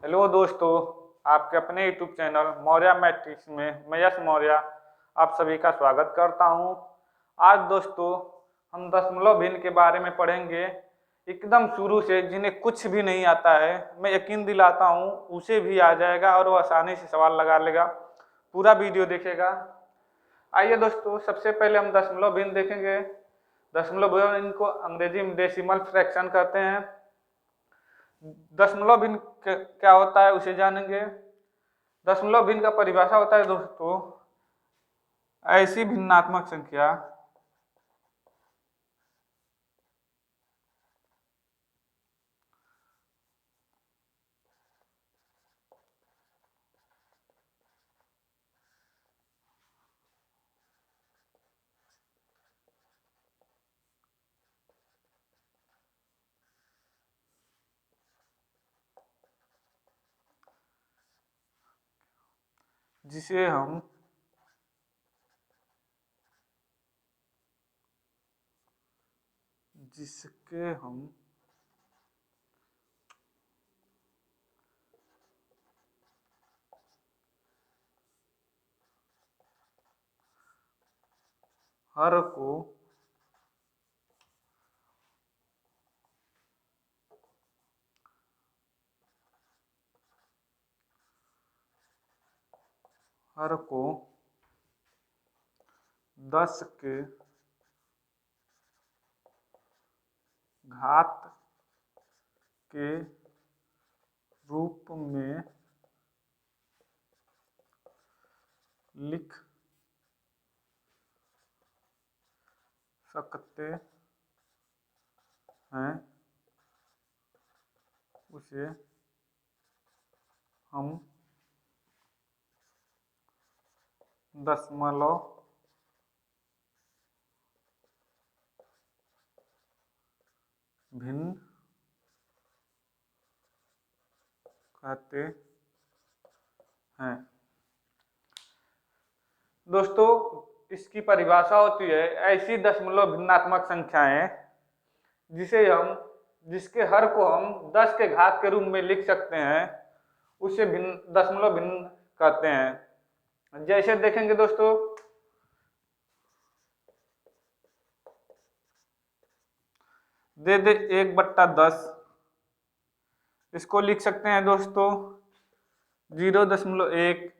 Hello दोस्तों, आपके अपने यूट्यूब चैनल मौर्य मैट्रिक्स में मैं यश मौर्य आप सभी का स्वागत करता हूं। आज दोस्तों हम दशमलव भिन्न के बारे में पढ़ेंगे एकदम शुरू से। जिन्हें कुछ भी नहीं आता है मैं यकीन दिलाता हूं उसे भी आ जाएगा और वो आसानी से सवाल लगा लेगा। पूरा वीडियो देखेगा। आइए दोस्तों, सबसे पहले हम दशमलव भिन्न देखेंगे। दशमलव भिन्न को अंग्रेजी में डेसिमल फ्रैक्शन कहते हैं। दशमलव भिन्न क्या होता है उसे जानेंगे। दशमलव भिन्न का परिभाषा होता है दोस्तों ऐसी भिन्नात्मक संख्या जिसे हम जिसके हम हर को हर को 10 के घात के रूप में लिख सकते हैं उसे हम दशमलव भिन्न कहते हैं। दोस्तों इसकी परिभाषा होती है ऐसी दशमलव भिन्नात्मक संख्याएं जिसके हर को हम 10 के घात के रूप में लिख सकते हैं उसे भिन्न दशमलव भिन्न कहते हैं। जैसे देखेंगे दोस्तों, दे 1/10 इसको लिख सकते हैं दोस्तों 0.1,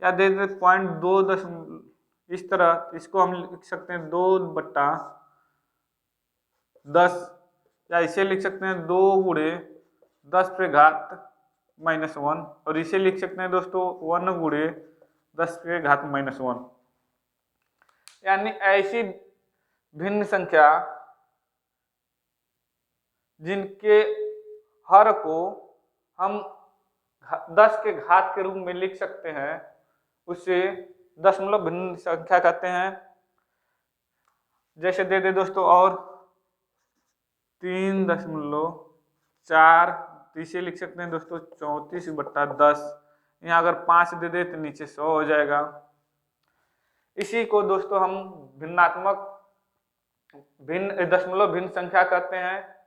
या दे 0.2 इस तरह इसको हम लिख सकते हैं 2/10, या इसे लिख सकते हैं 2 × 10⁻⁻1, और इसे लिख सकते हैं दोस्तों 1 × 10⁻⁻1। यानी ऐसी भिन्न संख्या जिनके हर को हम 10 के घात के रूप में लिख सकते हैं उसे दशमलव भिन्न संख्या कहते हैं। जैसे दे दोस्तों और 3.4, तो इसे लिख सकते हैं दोस्तों 34/10। यहाँ अगर 5 दे दे तो नीचे 100 हो जाएगा। इसी को दोस्तों हम दशमलव भिन्न संख्या कहते हैं।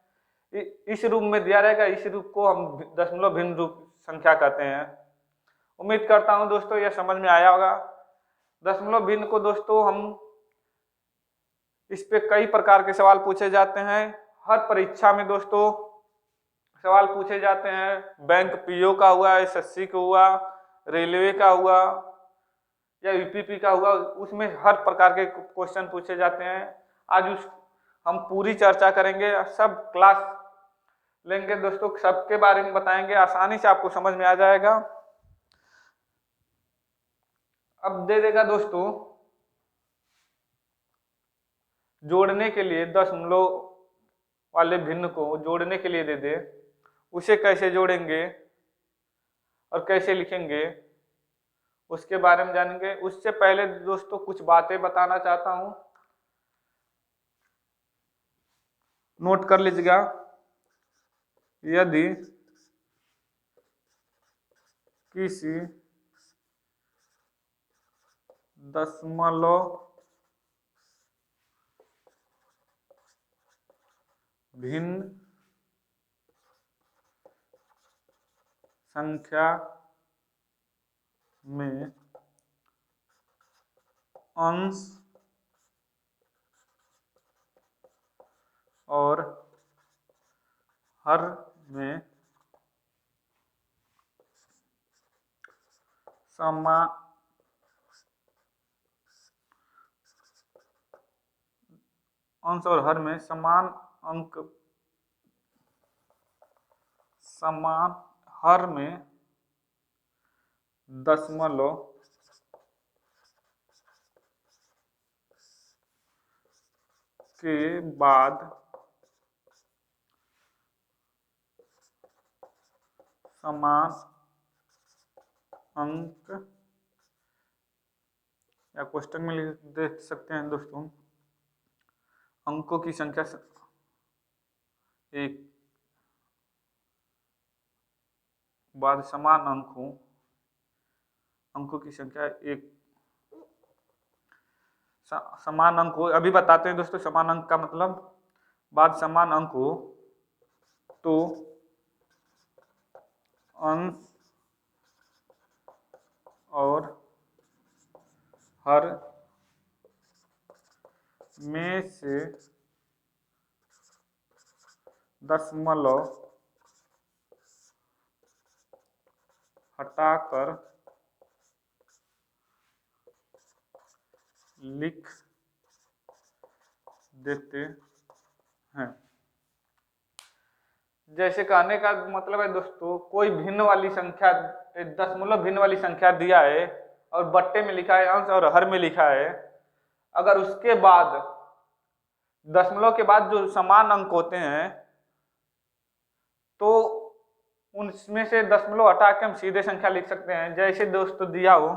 इस रूप में दिया रहेगा, इस रूप को हम दशमलव भिन्न रूप संख्या कहते हैं। उम्मीद करता हूं दोस्तों यह समझ में आया होगा। दशमलव भिन्न को दोस्तों हम इस पे कई प्रकार के सवाल पूछे जाते हैं। हर परीक्षा में दोस्तों सवाल पूछे जाते हैं। बैंक पीओ का हुआ, एसएससी का हुआ, रेलवे का हुआ या यूपीपी का हुआ, उसमें हर प्रकार के क्वेश्चन पूछे जाते हैं। आज हम पूरी चर्चा करेंगे, सब क्लास लेंगे दोस्तों, सबके बारे में बताएंगे, आसानी से आपको समझ में आ जाएगा। अब दे देगा दोस्तों जोड़ने के लिए, दशमलव वाले भिन्न को जोड़ने के लिए दे दे, उसे कैसे जोड़ेंगे और कैसे लिखेंगे उसके बारे में जानेंगे। उससे पहले दोस्तों कुछ बातें बताना चाहता हूं, नोट कर लीजिएगा। यदि किसी दशमलव भिन्न संख्या में अंश और हर में अंश और हर में समान हर में दशमलव के बाद समान अंक, या क्वेश्चन में लिख देख सकते हैं दोस्तों, अंकों की संख्या एक बाद समान अंकों की संख्या एक समान अंक हो। अभी बताते हैं दोस्तों समान अंक का मतलब। बाद समान अंक हो तो अंश और हर में से दशमलव हटाकर लिख देते हैं। जैसे कहने का मतलब है दोस्तों, कोई भिन्न वाली संख्या, दशमलव भिन्न वाली संख्या दिया है और बट्टे में लिखा है अंश और हर में लिखा है, अगर उसके बाद दशमलव के बाद जो समान अंक होते हैं तो उनमें से दशमलव हटा के हम सीधे संख्या लिख सकते हैं। जैसे दोस्तों दिया हो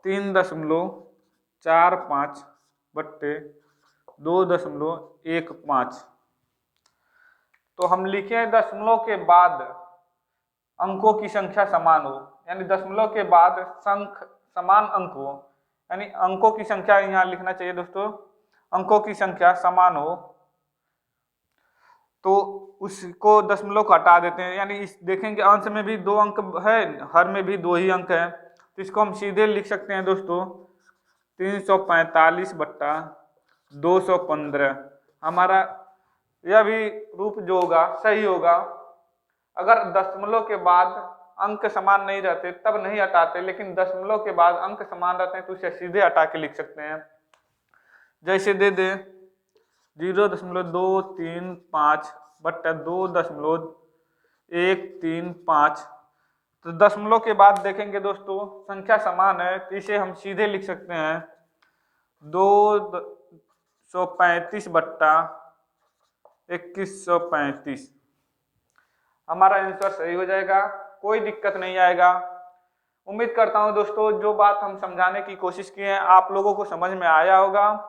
3.45 बट्टे 2.15, तो हम लिखे दशमलव के बाद अंकों की संख्या समान हो, यानी दशमलव के बाद समान अंक हो, यानी अंकों की संख्या यहाँ लिखना चाहिए दोस्तों, अंकों की संख्या समान हो, तो उसको दशमलव को हटा देते हैं। यानी इस देखेंगे अंश में भी 2 अंक है, हर में भी 2 ही अंक है, तो इसको हम सीधे लिख सकते हैं दोस्तों 345 बट्टा 215। हमारा यह भी रूप जो होगा सही होगा। अगर दशमलव के बाद अंक समान नहीं रहते तब नहीं हटाते, लेकिन दशमलव के बाद अंक समान रहते हैं तो उसे सीधे हटा के लिख सकते हैं। जैसे दे दे 0.235 बट्टा 2.135, तो दशमलव के बाद देखेंगे दोस्तों संख्या समान है तो इसे हम सीधे लिख सकते हैं 235 बट्टा 2135। हमारा आंसर सही हो जाएगा, कोई दिक्कत नहीं आएगा। उम्मीद करता हूं दोस्तों जो बात हम समझाने की कोशिश किए हैं आप लोगों को समझ में आया होगा।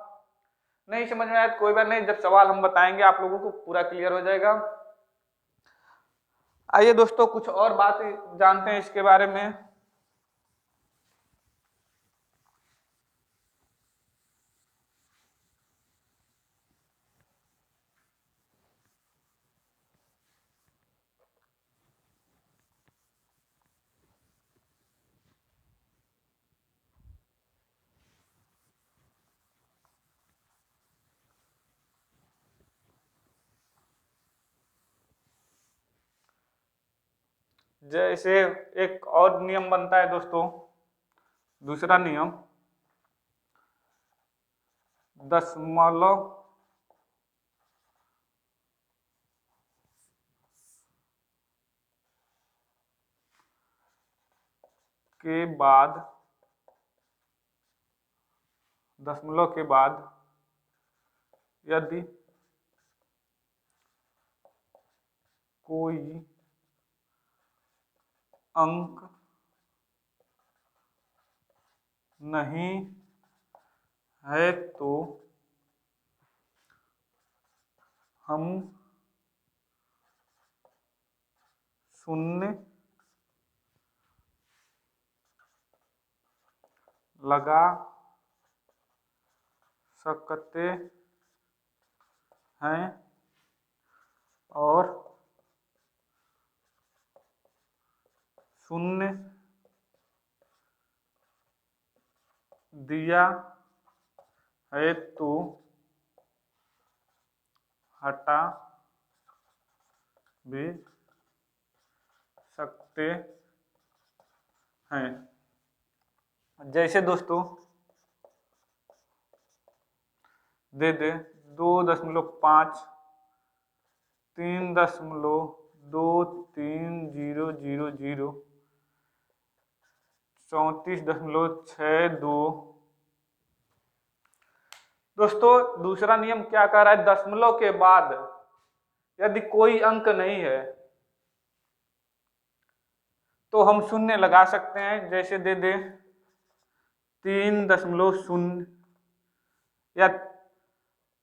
नहीं समझ में आया तो कोई बात नहीं, जब सवाल हम बताएंगे आप लोगों को पूरा क्लियर हो जाएगा। आइए दोस्तों कुछ और बात जानते हैं इसके बारे में। जैसे एक और नियम बनता है दोस्तों, दूसरा नियम, दशमलव के बाद यदि कोई अंक नहीं है तो हम शून्य लगा सकते हैं दिया है तो हटा भी सकते हैं। जैसे दोस्तों दे 2.5 3.2300 34.62। दोस्तों दूसरा नियम क्या कह रहा है, दशमलव के बाद यदि कोई अंक नहीं है तो हम शून्य लगा सकते हैं। जैसे दे 3.0 या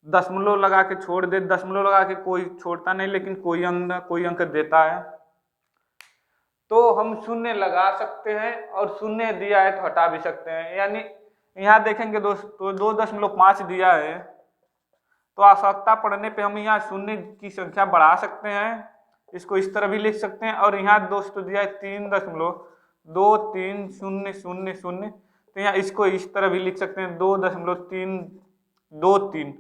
दशमलव लगा के छोड़ दे, दशमलव लगा के कोई छोड़ता नहीं लेकिन कोई अंक देता है तो हम शून्य लगा सकते हैं, और शून्य दिया है तो हटा भी सकते हैं। यानी यहाँ देखेंगे दोस्तों 2.5 दिया है तो आवश्यकता पड़ने पे हम यहाँ शून्य की संख्या बढ़ा सकते हैं, इसको इस तरह भी लिख सकते हैं। और यहाँ दोस्तों दिया है 3.2300, तो यहाँ इसको इस तरह भी लिख सकते हैं 2.323,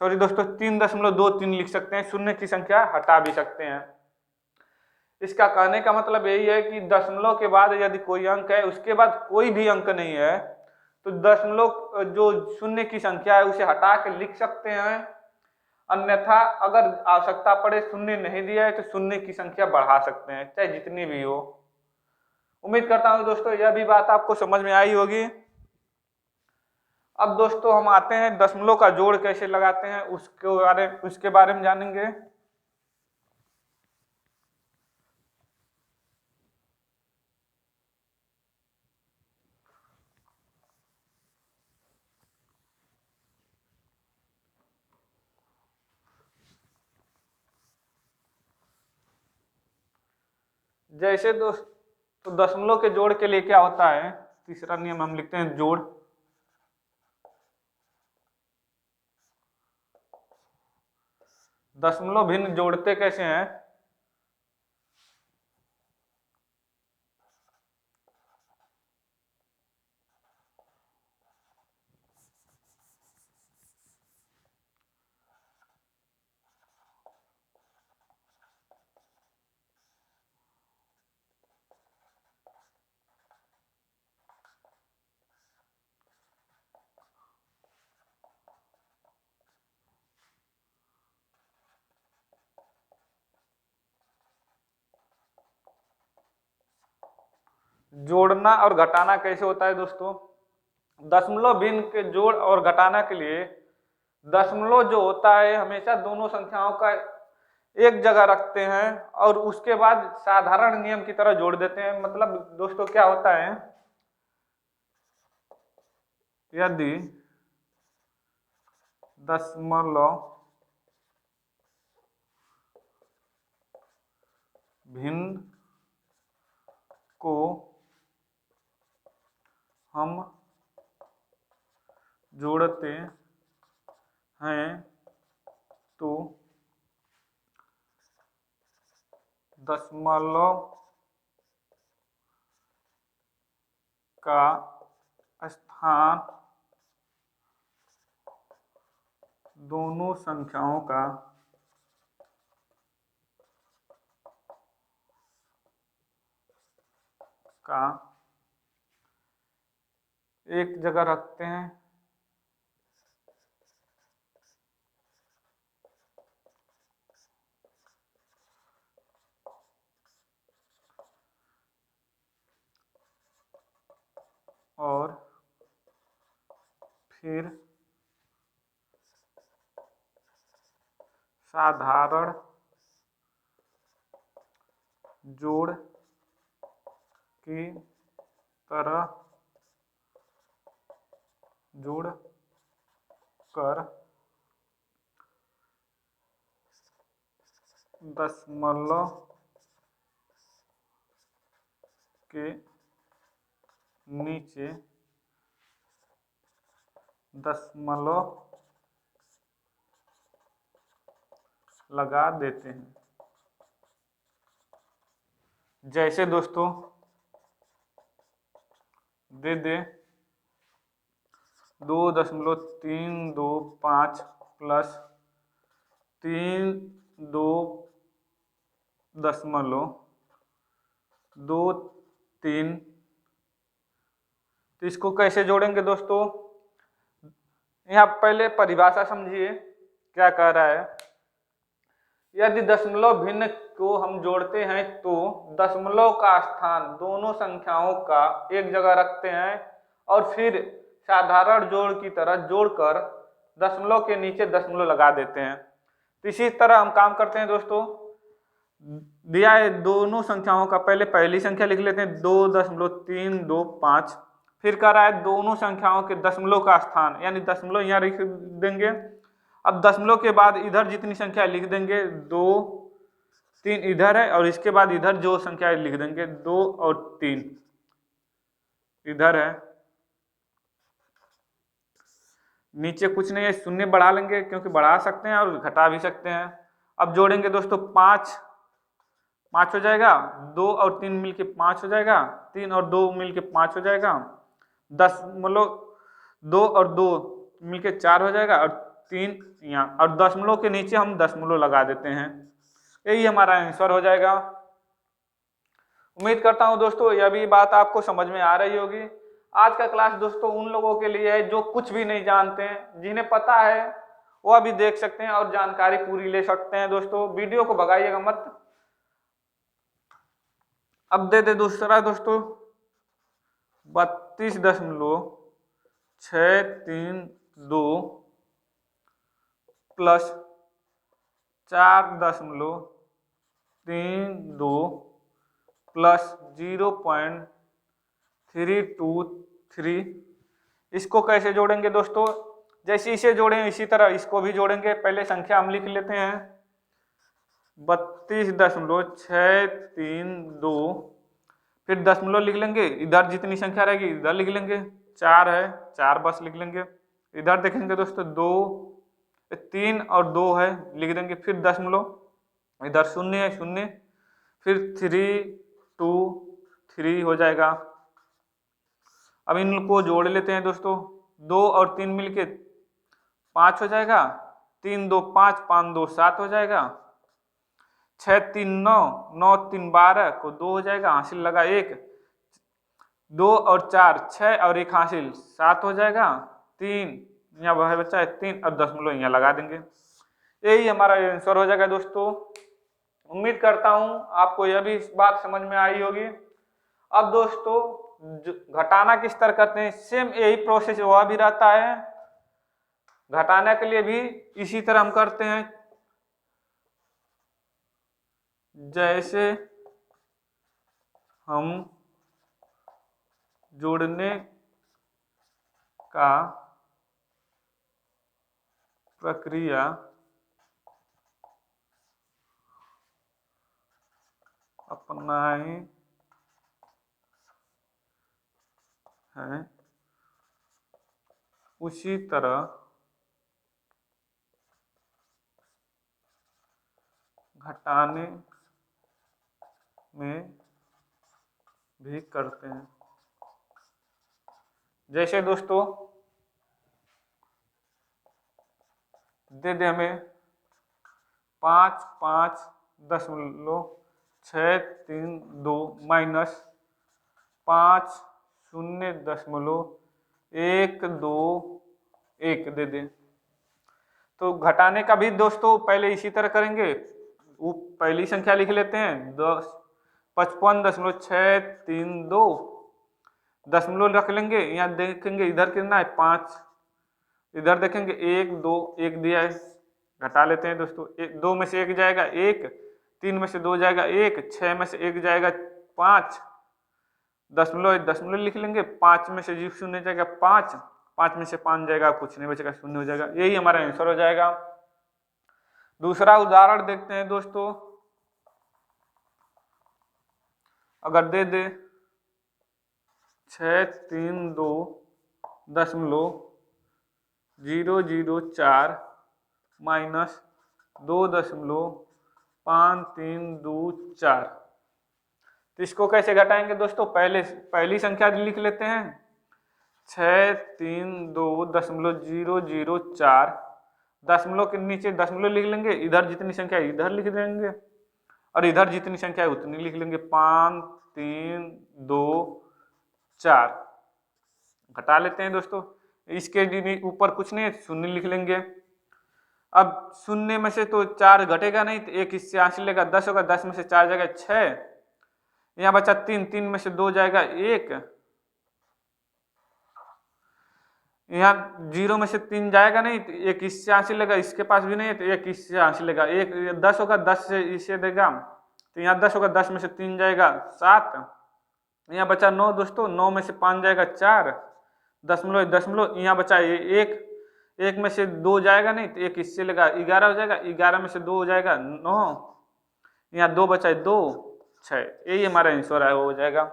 सॉरी दोस्तों 3.23 लिख सकते हैं, शून्य की संख्या हटा भी सकते हैं। इसका कहने का मतलब यही है कि दशमलव के बाद यदि कोई अंक है, उसके बाद कोई भी अंक नहीं है, तो दशमलव जो शून्य की संख्या है उसे हटा के लिख सकते हैं। अन्यथा अगर आवश्यकता पड़े शून्य नहीं दिया है तो शून्य की संख्या बढ़ा सकते हैं, चाहे जितनी भी हो। उम्मीद करता हूं दोस्तों यह भी बात आपको समझ में आई होगी। अब दोस्तों हम आते हैं दशमलव का जोड़ कैसे लगाते हैं उसके बारे में जानेंगे। जैसे तो दशमलव के जोड़ के लिए क्या होता है, तीसरा नियम हम लिखते हैं जोड़। दशमलव भिन्न जोड़ते कैसे हैं, जोड़ना और घटाना कैसे होता है दोस्तों। दशमलव भिन्न के जोड़ और घटाना के लिए दशमलव जो होता है हमेशा दोनों संख्याओं का एक जगह रखते हैं और उसके बाद साधारण नियम की तरह जोड़ देते हैं। मतलब दोस्तों क्या होता है, यदि दशमलव भिन्न को हम जोड़ते हैं तो दशमलव का स्थान दोनों संख्याओं का एक जगह रखते हैं और फिर साधारण जोड़ की तरह जोड़ कर दशमलव के नीचे दशमलव लगा देते हैं। जैसे दोस्तों दे 2.325 प्लस 3.223। तो इसको कैसे जोड़ेंगे दोस्तों? यहाँ पहले परिभाषा समझिए क्या कह रहा है। यदि दशमलव भिन्न को हम जोड़ते हैं तो दशमलव का स्थान दोनों संख्याओं का एक जगह रखते हैं और फिर साधारण जोड़ की तरह जोड़कर दशमलव के नीचे दशमलव लगा देते हैं। तो इसी तरह हम काम करते हैं दोस्तों। दिया है दोनों संख्याओं का, पहले पहली संख्या लिख लेते हैं 2.325, फिर कह रहा है दोनों संख्याओं के दशमलव का स्थान, यानी दशमलव यहाँ लिख देंगे। अब दशमलव के बाद इधर जितनी संख्या लिख देंगे, 2 3 इधर है और इसके बाद इधर जो संख्या लिख देंगे 2 और 3 इधर है। नीचे कुछ नहीं है, शून्य बढ़ा लेंगे क्योंकि बढ़ा सकते हैं और घटा भी सकते हैं। अब जोड़ेंगे दोस्तों 5 हो जाएगा, 2 और 3 मिलके 5 हो जाएगा, 3 और 2 मिलके 5 हो जाएगा, दशमलव 2 और 2 मिलके 4 हो जाएगा और 3 यहाँ, और दशमलव के नीचे हम दशमलव लगा देते हैं। यही हमारा आंसर हो जाएगा। उम्मीद करता हूँ दोस्तों यह भी बात आपको समझ में आ रही होगी। आज का क्लास दोस्तों उन लोगों के लिए है जो कुछ भी नहीं जानते हैं, जिन्हें पता है वो अभी देख सकते हैं और जानकारी पूरी ले सकते हैं। दोस्तों वीडियो को भगाइएगा मत। अब दे दूसरा दोस्तों 32.632 प्लस 4.32 प्लस 0.323। इसको कैसे जोड़ेंगे दोस्तों? जैसे इसे जोड़े इसी तरह इसको भी जोड़ेंगे। पहले संख्या हम लिख लेते हैं 32.632, फिर दशमलव लिख लेंगे, इधर जितनी संख्या रहेगी इधर लिख लेंगे, 4 है 4 बस लिख लेंगे। इधर देखेंगे दोस्तों 2 3 और 2 है लिख देंगे, फिर दशमलव, इधर 0 है 0, फिर 3 2 3 हो जाएगा। अब इनको जोड़ लेते हैं दोस्तों, 2 और 3 मिलके 5 हो जाएगा, 3 2 5 5 2 7 हो जाएगा, 6 3 9 9 3 12 को 2 हो जाएगा, हासिल लगा 1, 2 और 4 6 और 1 हासिल 7 हो जाएगा, 3 यहाँ वह बच्चा है 3 और दशमलव यहाँ लगा देंगे। यही हमारा आंसर हो जाएगा दोस्तों। उम्मीद करता हूँ आपको यह भी बात समझ में आई होगी। अब दोस्तों घटाना किस तरह करते हैं, सेम यही प्रोसेस वह भी रहता है। घटाने के लिए भी इसी तरह हम करते हैं, जैसे हम जोड़ने का प्रक्रिया अपनाए हैं उसी तरह घटाने में भी करते हैं। जैसे दोस्तों दे हमें 5.5.632 माइनस 5.0.121 दे दें। तो घटाने का भी दोस्तों पहले इसी तरह करेंगे। वो पहली संख्या लिख लेते हैं 55.632, दशमलव रख लेंगे, यहाँ देखेंगे इधर कितना है 5, इधर देखेंगे 1 2 1 दिया है, घटा लेते हैं दोस्तों। 2 में से 1 जाएगा 1, 3 में से 2 जाएगा 1, 6 में से 1 जाएगा 5, दशमलव लिख लेंगे, 5 में से 0 जाएगा 5, 5 में से 5 जाएगा कुछ नहीं बचेगा 0 हो जाएगा। यही हमारा आंसर हो जाएगा। दूसरा उदाहरण देखते हैं दोस्तों। अगर दे 632.004 माइनस 2.5324, तो इसको कैसे घटाएंगे दोस्तों? पहली संख्या लिख लेते हैं 632.004, दशमलव के नीचे दशमलव लिख लेंगे, इधर जितनी संख्या है इधर लिख देंगे और इधर जितनी संख्या है उतनी लिख लेंगे। 5 3 2 4 घटा लेते हैं दोस्तों। इसके ऊपर कुछ नहीं है, शून्य लिख लेंगे। अब शून्य में से तो 4 घटेगा नहीं, तो एक इससे आंसर लेगा 10 होगा, 10 में से 4 जाएगा 6, यहाँ बचा 3, 3 में से 2 जाएगा 1, यहाँ 0 में से 3 जाएगा नहीं, तो एक इससे आंसर लेगा, इसके पास भी नहीं है तो एक इससे आंसर लेगा, एक 10 होगा, 10 से इसे देगा, तो यहाँ 10 होगा, 10 में से 3 जाएगा 7, यहाँ बचा 9 दोस्तों, 9 में से 5 जाएगा 4, दशमलव दशमलव, यहाँ बचा 1, 1 में से 2 जाएगा नहीं तो एक इससे लेगा, 11 हो जाएगा, 11 में से 2 हो जाएगा 9, यहाँ 2 बचा 2 6, यही हमारा आंसर हो जाएगा।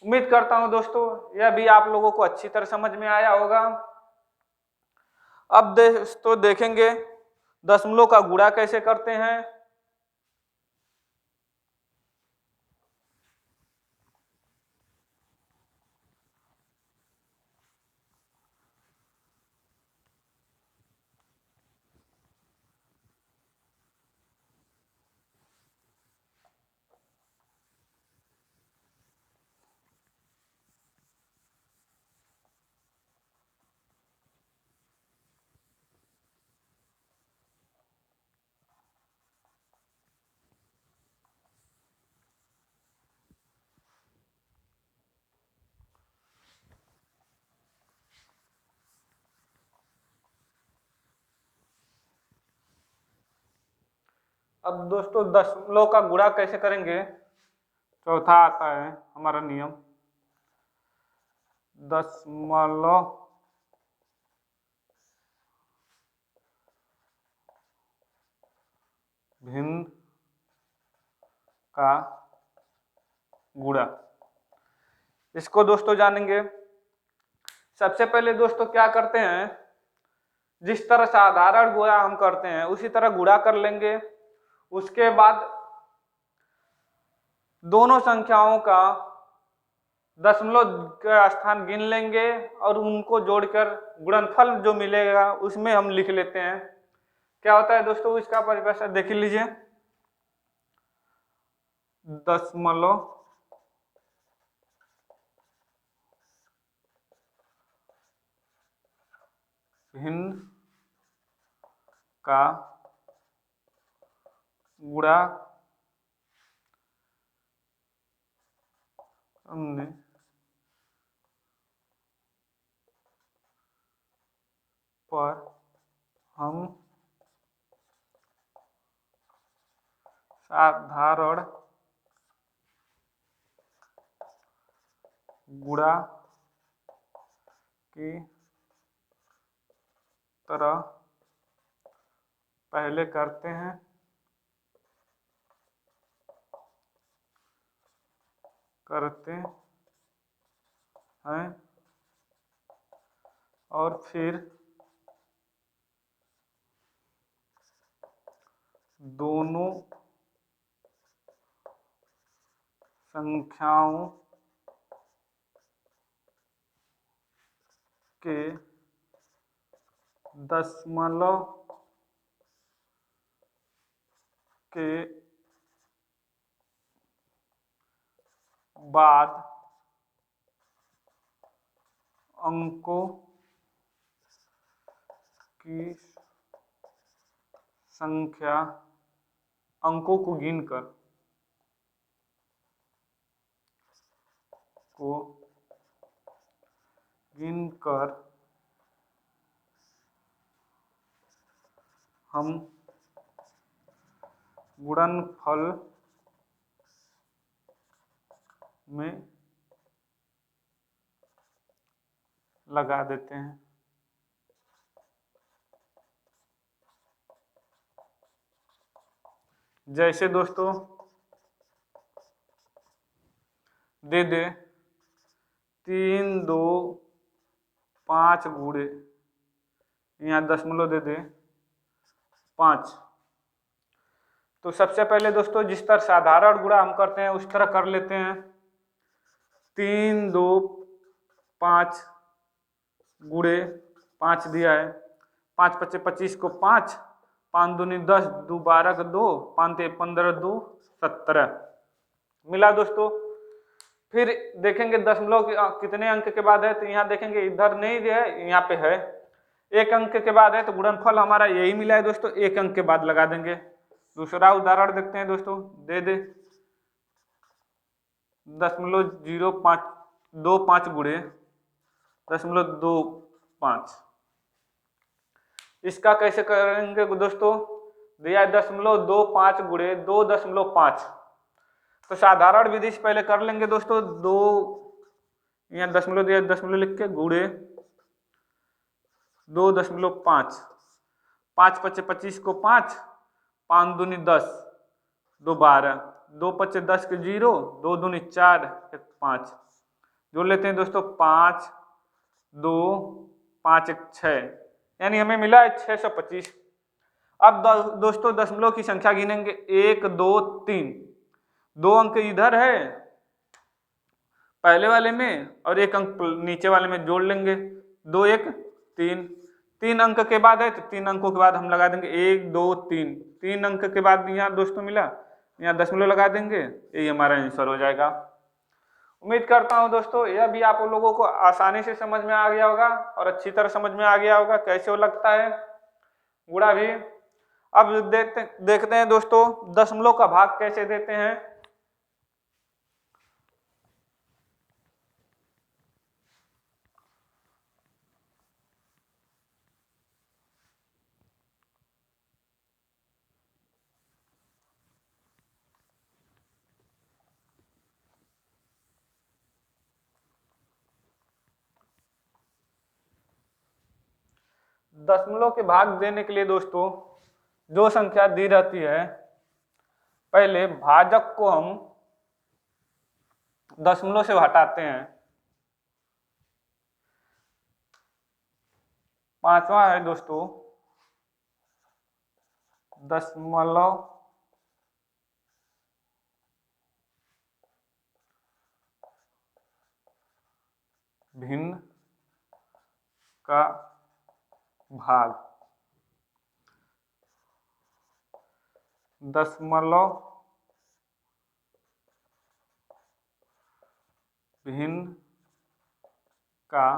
उम्मीद करता हूं दोस्तों यह भी आप लोगों को अच्छी तरह समझ में आया होगा। अब दोस्तों देखेंगे दशमलव का गुणा कैसे करते हैं। अब दोस्तों दशमलव का गुणा कैसे करेंगे, चौथा आता है हमारा नियम, दशमलव भिन्न का गुणा। इसको दोस्तों जानेंगे। सबसे पहले दोस्तों क्या करते हैं, जिस तरह साधारण गुणा हम करते हैं उसी तरह गुणा कर लेंगे। उसके बाद दोनों संख्याओं का दशमलव का स्थान गिन लेंगे और उनको जोड़कर गुणनफल जो मिलेगा उसमें हम लिख लेते हैं। क्या होता है दोस्तों, इसका परिभाषा देख लीजिए, दशमलव भिन्न का गुणा हमने पर हम साधारण गुणा की तरह पहले करते हैं और फिर दोनों संख्याओं के दशमलव के बाद अंकों की संख्या, अंकों को गिनकर हम गुणनफल में लगा देते हैं। जैसे दोस्तों दे दे 3 2 5 गुणे, यहाँ दशमलव दे दे 5। तो सबसे पहले दोस्तों जिस तरह साधारण गुणा हम करते हैं उस तरह कर लेते हैं। 3 2 5 गुड़े 5 दिया है, 5 पच्चे 25 को 5, 5 दूनी 10, 2 12 का 2, 5 ते 15, 2 17 मिला दोस्तों। फिर देखेंगे दशमलव कितने अंक के बाद है, तो यहाँ देखेंगे इधर नहीं है, यहाँ पे है, 1 अंक के बाद है, तो गुणनफल हमारा यही मिला है दोस्तों, 1 अंक के बाद लगा देंगे। दूसरा उदाहरण देखते हैं दोस्तों, दे 0.0525 गुड़े 0.25, इसका कैसे करेंगे दोस्तों, दिया है 0.25 गुड़े 2.5, तो साधारण विधि से पहले कर लेंगे दोस्तों। 2 यहाँ दशमलव दिया, दशमलव लिख के गुड़े 2.5, 5 पच्चे 25 को 5, 5 दूनी 10, 2 12, 2 पच्चे 10 के 0, 2 दूनी 4, 1 5, जोड़ लेते हैं दोस्तों, 5 2 5 1 6, यानी हमें मिला है 625। अब दोस्तों दशमलव की संख्या गिनेंगे, 1 2 3, 2 अंक इधर है पहले वाले में और 1 अंक नीचे वाले में, जोड़ लेंगे, 2 1 3, 3 अंक के बाद है, तो 3 अंकों के बाद हम लगा देंगे 1 2 3, 3 अंक के बाद यहाँ दोस्तों मिला, यहाँ दशमलव लगा देंगे, यही हमारा आंसर हो जाएगा। उम्मीद करता हूँ दोस्तों यह भी आप लोगों को आसानी से समझ में आ गया होगा और अच्छी तरह समझ में आ गया होगा कैसे वो लगता है गुणा भी। अब देखते हैं दोस्तों दशमलव का भाग कैसे देते हैं। दशमलव के भाग देने के लिए दोस्तों जो संख्या दी रहती है, पहले भाजक को हम दशमलव से हटाते हैं। पांचवा है दोस्तों दशमलव भिन्न का भाग, दशमलव भिन्न का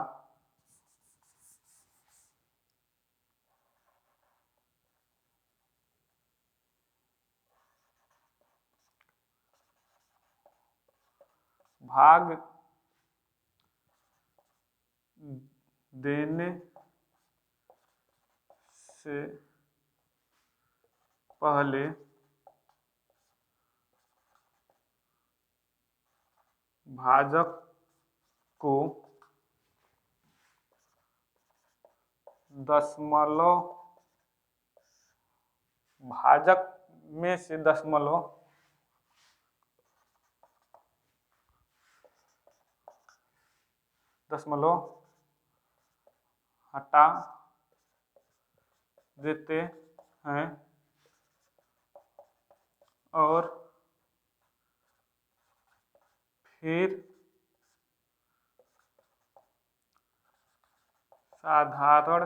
भाग देने से पहले भाजक को दशमलव भाजक में से दशमलव हटा देते हैं और फिर साधारण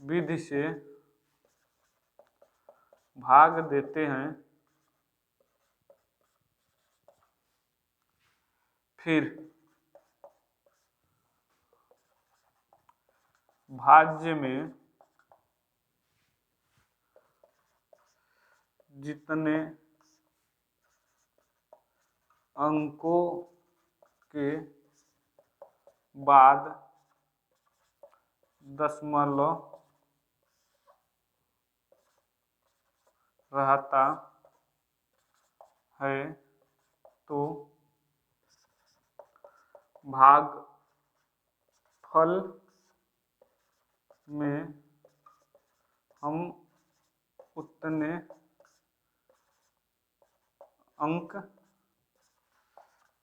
विधि से भाग देते हैं। फिर भाज्य में जितने अंकों के बाद दशमलव रहता है तो भागफल में हम उतने अंक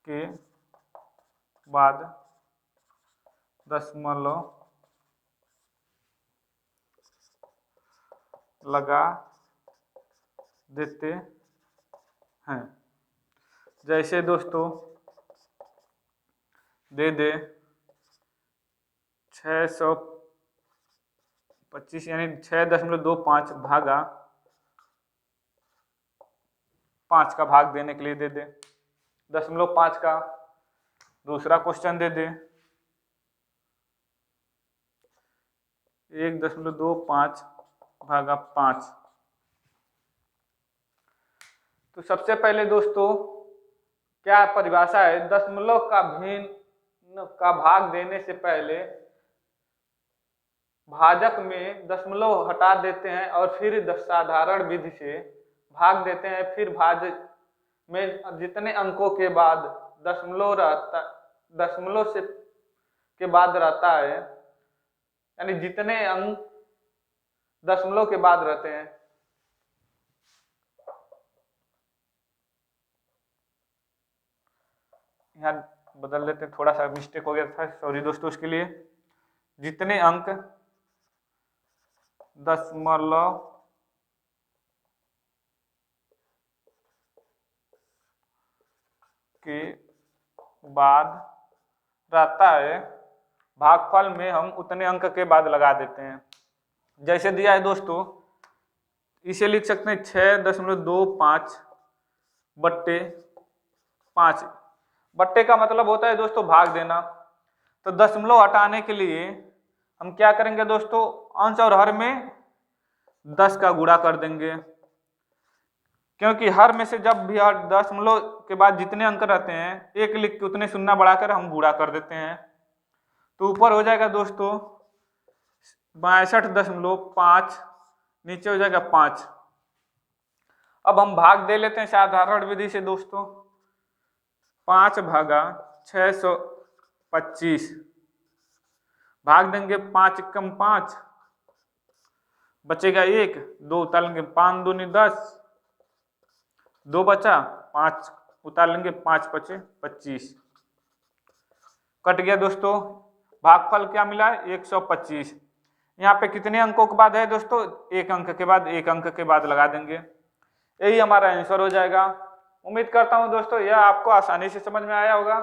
के बाद दशमलव लगा देते हैं। जैसे दोस्तों दे दे 625 यानी 6.25 भागा 5 का भाग देने के लिए दे दे 0.5 का। दूसरा क्वेश्चन दे दे 1.25 भागा 5। तो सबसे पहले दोस्तों क्या परिभाषा है, दशमलव का भिन्न का भाग देने से पहले भाजक में दशमलव हटा देते हैं और फिर साधारण विधि से भाग देते हैं। फिर भाजक में जितने अंकों के बाद दशमलव से के बाद रहता है, यानी जितने अंक दशमलव के बाद रहते हैं, यहाँ बदल लेते हैं, थोड़ा सा मिस्टेक हो गया था, सॉरी दोस्तों उसके लिए। जितने अंक दशमलव के बाद रहता है, भागफल में हम उतने अंक के बाद लगा देते हैं। जैसे दिया है दोस्तों, इसे लिख सकते हैं 6.25 बट्टे 5। बट्टे का मतलब होता है दोस्तों भाग देना। तो दशमलव हटाने के लिए हम क्या करेंगे दोस्तों, अंश और हर में 10 का गुणा कर देंगे, क्योंकि हर में से जब भी हर दशमलव के बाद जितने अंक रहते हैं, एक लिख के उतने शून्य बढ़ाकर हम गुणा कर देते हैं। तो ऊपर हो जाएगा दोस्तों 62.5, नीचे हो जाएगा 5। अब हम भाग दे लेते हैं साधारण विधि से दोस्तों। 5 भागा 625 भाग देंगे 5 कम 5, बचेगा 1, 2 उतार लेंगे 5 दूनी 10, 2 बचा, 5 उतार लेंगे, 5 बचे 25, कट गया दोस्तों। भागफल क्या मिला है 125। यहाँ पे कितने अंकों के बाद है दोस्तों, एक अंक के बाद, एक अंक के बाद लगा देंगे, यही हमारा आंसर हो जाएगा। उम्मीद करता हूँ दोस्तों यह आपको आसानी से समझ में आया होगा।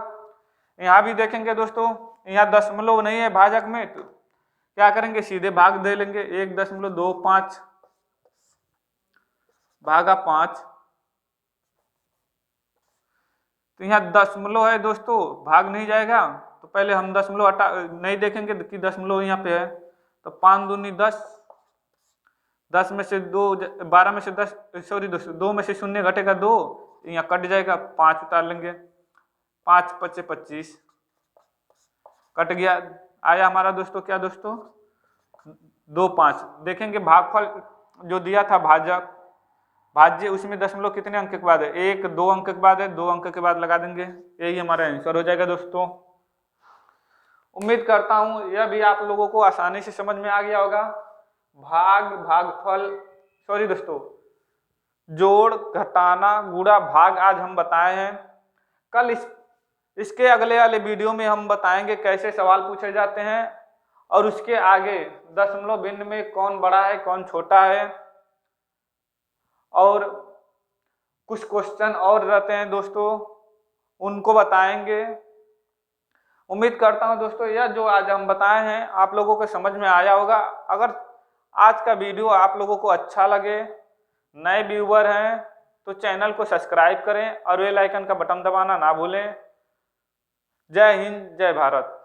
यहाँ भी देखेंगे दोस्तों, यहाँ दशमलव नहीं है भाजक में, तो क्या करेंगे, सीधे भाग दे लेंगे। 1.25 भागा 5, तो यहाँ दशमलव है दोस्तों, भाग नहीं जाएगा, तो पहले हम दशमलव हटा नहीं देखेंगे कि दशमलव यहाँ पे है। तो 5 दूनी 10, 10 में से 2, 12 में से 10, सॉरी दोस्तों 2 में से शून्य घटेगा 2, यहाँ कट जाएगा, 5 उतार लेंगे, 5 बचे 25, कट गया। आया हमारा दोस्तों क्या दोस्तों 2, 5। देखेंगे भागफल जो दिया था भाजक भाज्य, उसमें दशमलव कितने अंक के बाद है, 1, 2 अंक के बाद है, 2 अंक के बाद लगा देंगे, यही हमारा आंसर हो जाएगा दोस्तों। उम्मीद करता हूं यह भी आप लोगों को आसानी से समझ में आ गया होगा। भागफल सॉरी दोस्तों जोड़, घटाना, गुणा, भाग आज हम बताए हैं। कल इसके अगले वाले वीडियो में हम बताएंगे कैसे सवाल पूछे जाते हैं, और उसके आगे दशमलव भिन्न में कौन बड़ा है कौन छोटा है, और कुछ क्वेश्चन और रहते हैं दोस्तों, उनको बताएंगे। उम्मीद करता हूं दोस्तों यह जो आज हम बताए हैं आप लोगों को समझ में आया होगा। अगर आज का वीडियो आप लोगों को अच्छा लगे, नए व्यूअर हैं तो चैनल को सब्सक्राइब करें और बेल आइकन का बटन दबाना ना भूलें। जय हिंद, जय भारत।